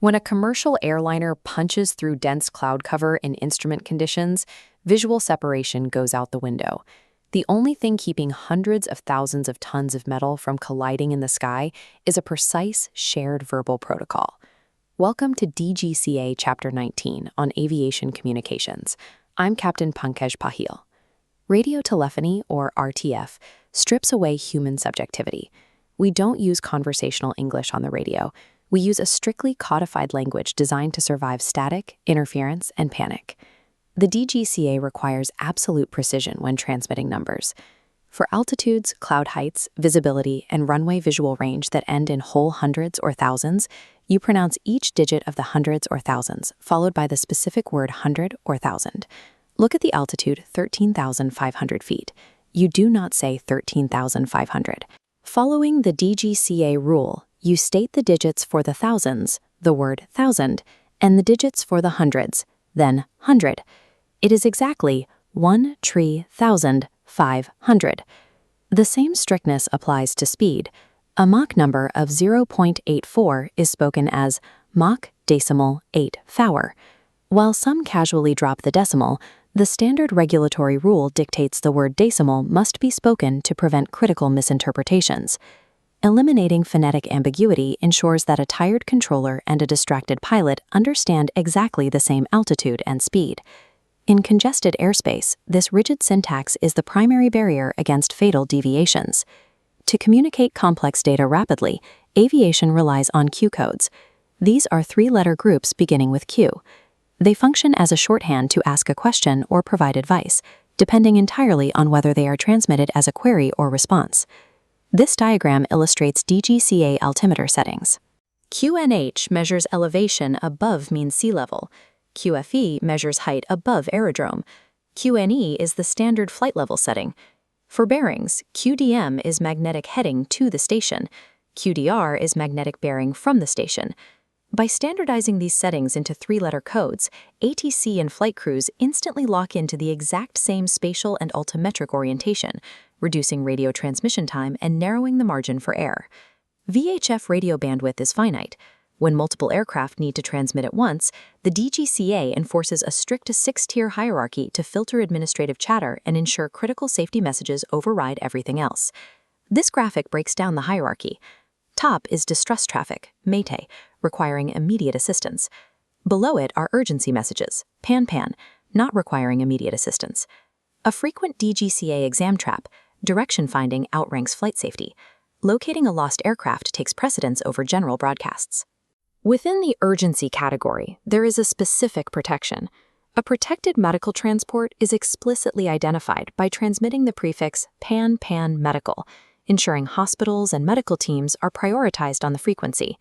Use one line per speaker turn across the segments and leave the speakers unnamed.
When a commercial airliner punches through dense cloud cover in instrument conditions, visual separation goes out the window. The only thing keeping hundreds of thousands of tons of metal from colliding in the sky is a precise, shared verbal protocol. Welcome to DGCA Chapter 19 on Aviation Communications. I'm Captain Pankaj. Radio telephony, or RTF, strips away human subjectivity. We don't use conversational English on the radio. We use a strictly codified language designed to survive static, interference, and panic. The DGCA requires absolute precision when transmitting numbers. For altitudes, cloud heights, visibility, and runway visual range that end in whole hundreds or thousands, you pronounce each digit of the hundreds or thousands, followed by the specific word hundred or thousand. Look at the altitude, 13,500 feet. You do not say 13,500. Following the DGCA rule, you state the digits for the thousands, the word thousand, and the digits for the hundreds, then hundred. It is exactly 1,000,500. The same strictness applies to speed. A Mach number of 0.84 is spoken as Mach decimal 8 four. While some casually drop the decimal, the standard regulatory rule dictates the word decimal must be spoken to prevent critical misinterpretations. Eliminating phonetic ambiguity ensures that a tired controller and a distracted pilot understand exactly the same altitude and speed. In congested airspace, this rigid syntax is the primary barrier against fatal deviations. To communicate complex data rapidly, aviation relies on Q codes. These are three-letter groups beginning with Q. They function as a shorthand to ask a question or provide advice, depending entirely on whether they are transmitted as a query or response. This diagram illustrates DGCA altimeter settings. QNH measures elevation above mean sea level. QFE measures height above aerodrome. QNE is the standard flight level setting. For bearings, QDM is magnetic heading to the station. QDR is magnetic bearing from the station. By standardizing these settings into three-letter codes, ATC and flight crews instantly lock into the exact same spatial and altimetric orientation, reducing radio transmission time and narrowing the margin for error. VHF radio bandwidth is finite. When multiple aircraft need to transmit at once, the DGCA enforces a strict 6-tier hierarchy to filter administrative chatter and ensure critical safety messages override everything else. This graphic breaks down the hierarchy. Top is distress traffic, Mayday, requiring immediate assistance. Below it are urgency messages, Pan-Pan, not requiring immediate assistance. A frequent DGCA exam trap, direction finding outranks flight safety. Locating a lost aircraft takes precedence over general broadcasts. Within the urgency category, there is a specific protection. A protected medical transport is explicitly identified by transmitting the prefix Pan-Pan Medical, ensuring hospitals and medical teams are prioritized on the frequency.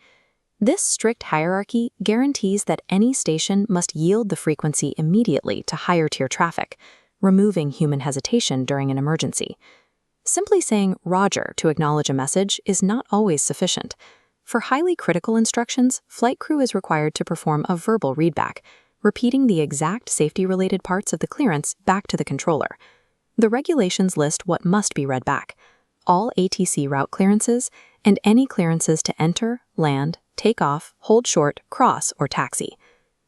This strict hierarchy guarantees that any station must yield the frequency immediately to higher-tier traffic, removing human hesitation during an emergency. Simply saying "Roger" to acknowledge a message is not always sufficient. For highly critical instructions, flight crew is required to perform a verbal readback, repeating the exact safety-related parts of the clearance back to the controller. The regulations list what must be read back: all ATC route clearances, and any clearances to enter, land, take off, hold short, cross, or taxi.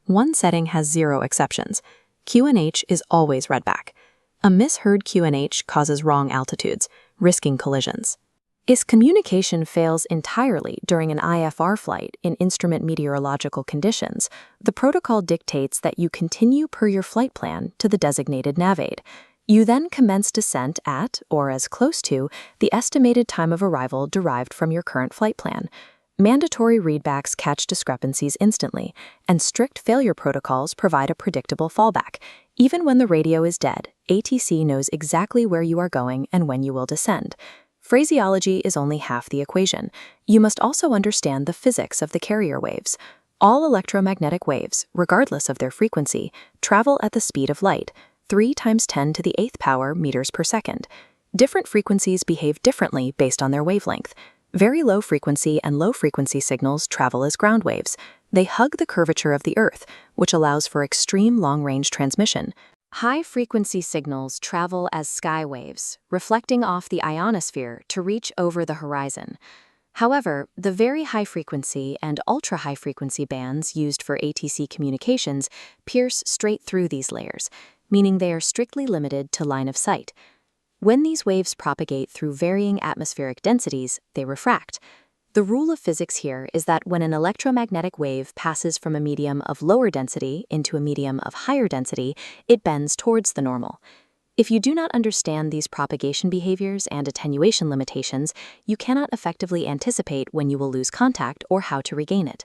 One setting has 0 exceptions. QNH is always read back. A misheard QNH causes wrong altitudes, risking collisions. If communication fails entirely during an IFR flight in instrument meteorological conditions, the protocol dictates that you continue per your flight plan to the designated nav aid. You then commence descent at, or as close to, the estimated time of arrival derived from your current flight plan. Mandatory readbacks catch discrepancies instantly, and strict failure protocols provide a predictable fallback. Even when the radio is dead, ATC knows exactly where you are going and when you will descend. Phraseology is only half the equation. You must also understand the physics of the carrier waves. All electromagnetic waves, regardless of their frequency, travel at the speed of light, 3 × 10⁸ meters per second. Different frequencies behave differently based on their wavelength. Very low frequency and low frequency signals travel as ground waves. They hug the curvature of the Earth, which allows for extreme long-range transmission. High-frequency signals travel as sky waves, reflecting off the ionosphere to reach over the horizon. However, the very high-frequency and ultra-high-frequency bands used for ATC communications pierce straight through these layers, meaning they are strictly limited to line of sight. When these waves propagate through varying atmospheric densities, they refract. The rule of physics here is that when an electromagnetic wave passes from a medium of lower density into a medium of higher density, it bends towards the normal. If you do not understand these propagation behaviors and attenuation limitations, you cannot effectively anticipate when you will lose contact or how to regain it.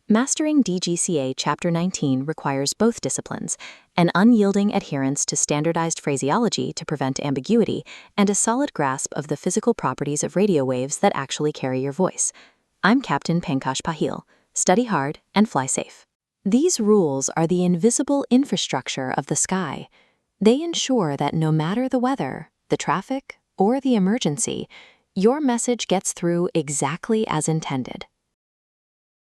Mastering DGCA Chapter 19 requires both disciplines, an unyielding adherence to standardized phraseology to prevent ambiguity, and a solid grasp of the physical properties of radio waves that actually carry your voice. I'm Captain Pankaj. Study hard and fly safe. These rules are the invisible infrastructure of the sky. They ensure that no matter the weather, the traffic, or the emergency, your message gets through exactly as intended.